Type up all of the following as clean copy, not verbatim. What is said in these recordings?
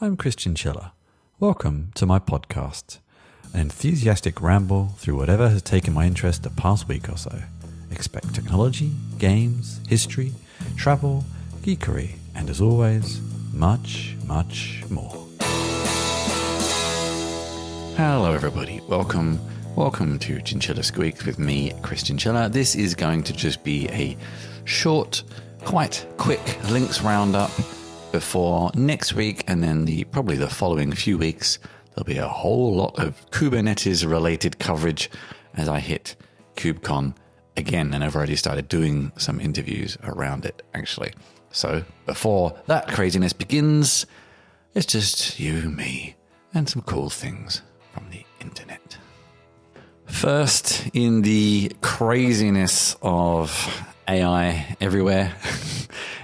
I'm Christian Chiller. Welcome to my podcast, an enthusiastic ramble through whatever has taken my interest the past week or so. Expect technology, games, history, travel, geekery, and as always, much, much more. Hello everybody, welcome to Chinchilla Squeaks with me, Christian Chiller. This is going to just be a short, quite quick links roundup before next week, and then probably the following few weeks there'll be a whole lot of Kubernetes related coverage as I hit KubeCon again, and I've already started doing some interviews around it actually. So before that craziness begins, it's just you, me, and some cool things from the internet. First, in the craziness of AI everywhere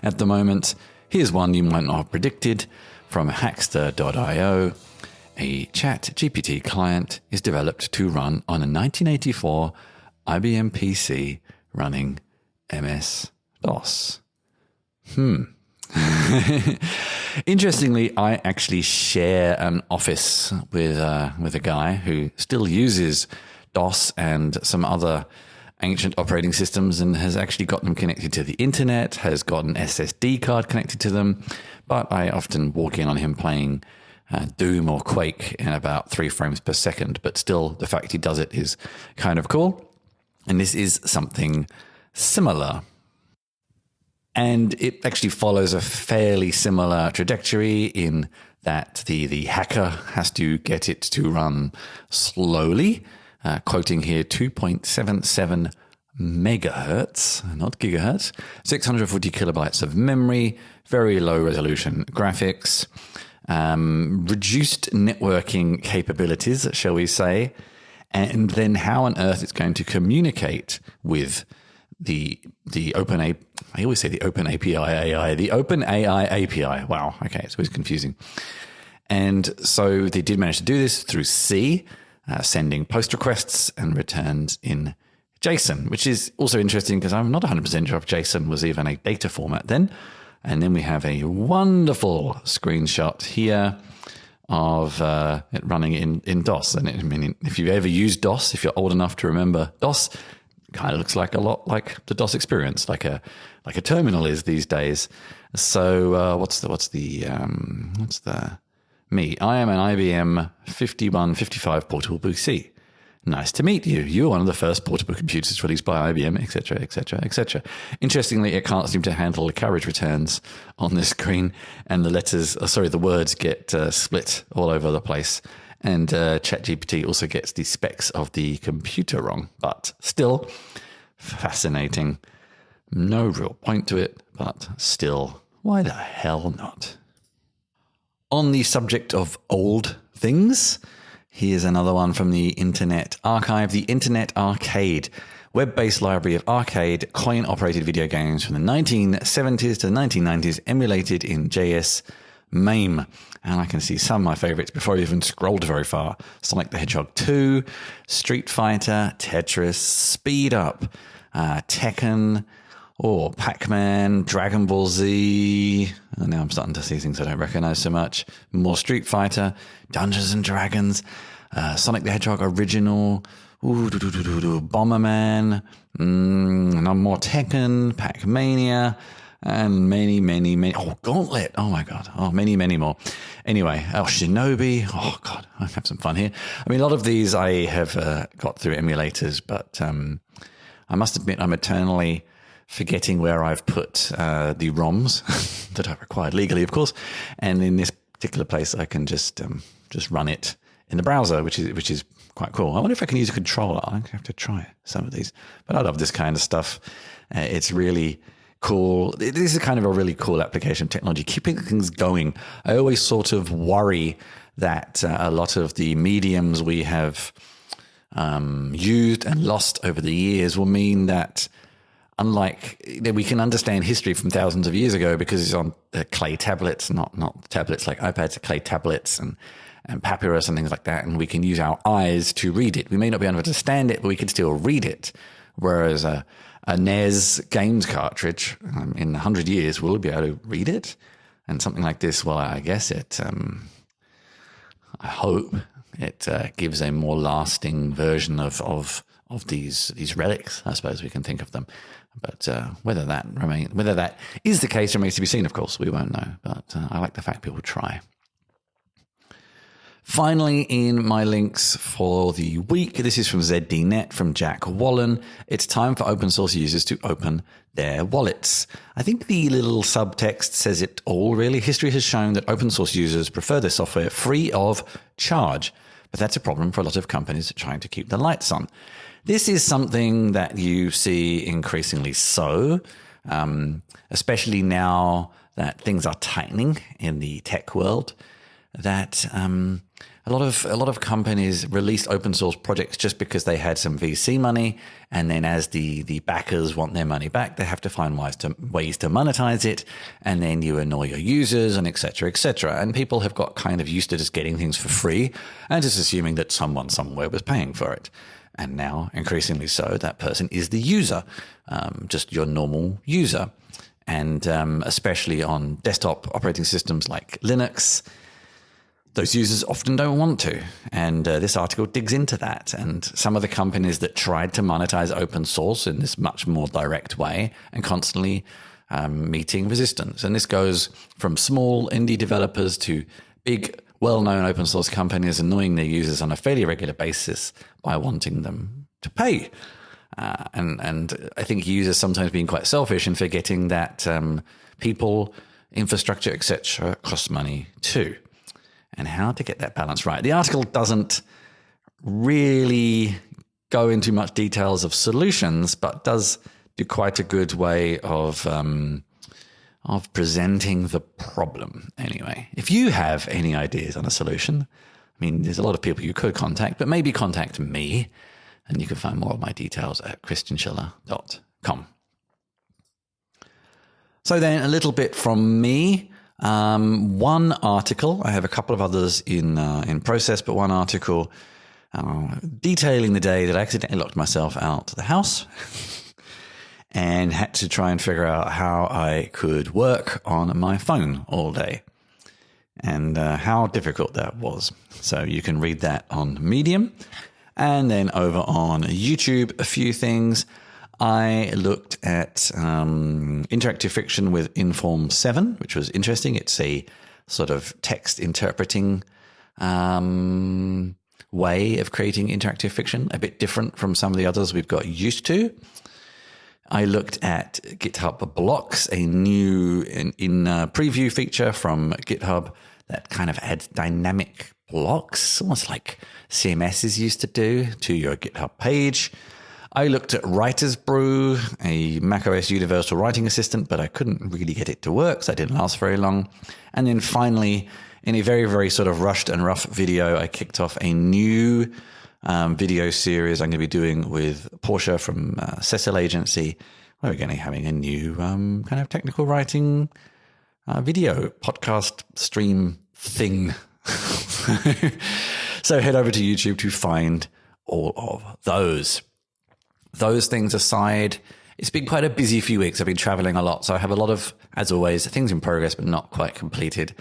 at the moment, here's one you might not have predicted from Hackster.io. A ChatGPT client is developed to run on a 1984 IBM PC running MS-DOS. Interestingly, I actually share an office with a guy who still uses DOS and some other ancient operating systems and has actually got them connected to the internet, has got an SSD card connected to them. But I often walk in on him playing Doom or Quake in about 3 frames per second. But still, the fact he does it is kind of cool. And this is something similar. And it actually follows a fairly similar trajectory in that the hacker has to get it to run slowly. Quoting here 2.77 megahertz, not gigahertz, 640 kilobytes of memory, very low resolution graphics, reduced networking capabilities, shall we say, and then how on earth it's going to communicate with the OpenAI. I always say the OpenAPI AI, the OpenAI API. Wow, okay, it's always confusing. And so they did manage to do this through C, sending post requests and returns in JSON, which is also interesting because I'm not 100% sure if JSON was even a data format then. And then we have a wonderful screenshot here of it running in DOS. And I mean, if you've ever used DOS, if you're old enough to remember DOS, it kind of looks like a lot like the DOS experience, like a terminal is these days. So what's the me? I am an IBM 5155 portable PC. Nice to meet you. You're one of the first portable computers released by IBM, etc., etc., etc. Interestingly, it can't seem to handle the carriage returns on this screen, and the words get split all over the place. And ChatGPT also gets the specs of the computer wrong, but still fascinating. No real point to it, but still, why the hell not? On the subject of old things, here's another one from the Internet Archive, the Internet Arcade, web-based library of arcade, coin-operated video games from the 1970s to the 1990s, emulated in JSMAME. And I can see some of my favorites before I even scrolled very far. Sonic the Hedgehog 2, Street Fighter, Tetris, Speed Up, Tekken, Pac-Man, Dragon Ball Z. And now I'm starting to see things I don't recognize so much. More Street Fighter, Dungeons and Dragons, Sonic the Hedgehog original, Bomberman, more Tekken, Pac-Mania, and many. Gauntlet. Oh my God. Many more. Anyway, Shinobi. Oh God, I have some fun here. I mean, a lot of these I have got through emulators, but I must admit I'm eternally forgetting where I've put the ROMs that I've required legally, of course. And in this particular place, I can just run it in the browser, which is quite cool. I wonder if I can use a controller. I'm going to have to try some of these. But I love this kind of stuff. It's really cool. This is kind of a really cool application of technology, keeping things going. I always sort of worry that a lot of the mediums we have used and lost over the years will mean that unlike that we can understand history from thousands of years ago because it's on clay tablets, not tablets like iPads, clay tablets and papyrus and things like that. And we can use our eyes to read it. We may not be able to understand it, but we can still read it. Whereas a NES games cartridge in 100 years, will we be able to read it? And something like this, well, I guess I hope it gives a more lasting version of these relics, I suppose we can think of them. But whether that is the case remains to be seen, of course. We won't know. But I like the fact people try. Finally, in my links for the week, this is from ZDNet, from Jack Wallen. It's time for open source users to open their wallets. I think the little subtext says it all, really. History has shown that open source users prefer their software free of charge. But that's a problem for a lot of companies trying to keep the lights on. This is something that you see increasingly so, especially now that things are tightening in the tech world, that a lot of companies released open source projects just because they had some VC money, and then as the backers want their money back, they have to find ways to monetize it, and then you annoy your users, and et cetera, et cetera. And people have got kind of used to just getting things for free and just assuming that someone somewhere was paying for it. And now, increasingly so, that person is the user, just your normal user. And especially on desktop operating systems like Linux, those users often don't want to. And this article digs into that. And some of the companies that tried to monetize open source in this much more direct way and constantly meeting resistance. And this goes from small indie developers to big, well-known open source companies annoying their users on a fairly regular basis by wanting them to pay. And I think users sometimes being quite selfish and forgetting that people, infrastructure, etc., cost money too. And how to get that balance right. The article doesn't really go into much details of solutions, but does do quite a good way of presenting the problem. Anyway, if you have any ideas on a solution, I mean, there's a lot of people you could contact, but maybe contact me, and you can find more of my details at christianschiller.com. So then a little bit from me. One article, I have a couple of others in process, but one article detailing the day that I accidentally locked myself out of the house and had to try and figure out how I could work on my phone all day and how difficult that was. So you can read that on Medium. And then over on YouTube, a few things. I looked at interactive fiction with Inform 7, which was interesting. It's a sort of text interpreting way of creating interactive fiction, a bit different from some of the others we've got used to. I looked at GitHub Blocks, a new in preview feature from GitHub that kind of adds dynamic blocks, almost like CMS used to do, to your GitHub page. I looked at Writer's Brew, a macOS universal writing assistant, but I couldn't really get it to work, so it didn't last very long. And then finally, in a very, very sort of rushed and rough video, I kicked off a new video series I'm going to be doing with Portia from Cecil Agency. We're going to be having a new kind of technical writing video podcast stream thing. So head over to YouTube to find all of those. Those things aside, it's been quite a busy few weeks. I've been traveling a lot, so I have a lot of, as always, things in progress but not quite completed.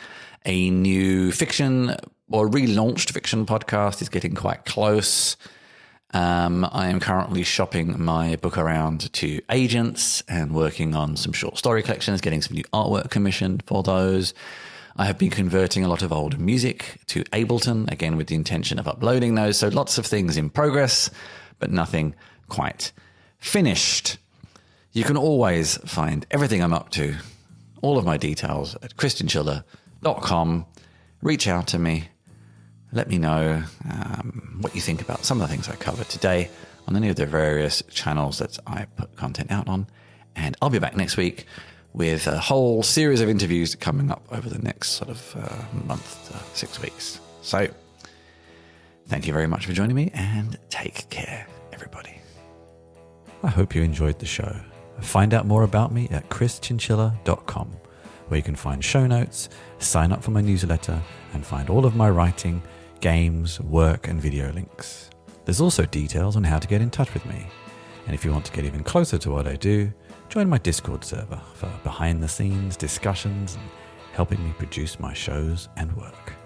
A new fiction or relaunched fiction podcast is getting quite close. I am currently shopping my book around to agents and working on some short story collections, getting some new artwork commissioned for those. I have been converting a lot of old music to Ableton, again with the intention of uploading those. So lots of things in progress, but nothing quite finished. You can always find everything I'm up to, all of my details at christianschiller.com. Reach out to me. Let me know what you think about some of the things I covered today on any of the various channels that I put content out on. And I'll be back next week with a whole series of interviews coming up over the next sort of month to 6 weeks. So thank you very much for joining me, and take care, everybody. I hope you enjoyed the show. Find out more about me at christianschiller.com, where you can find show notes, sign up for my newsletter, and find all of my writing, games, work, and video links. There's also details on how to get in touch with me. And if you want to get even closer to what I do, join my Discord server for behind-the-scenes discussions and helping me produce my shows and work.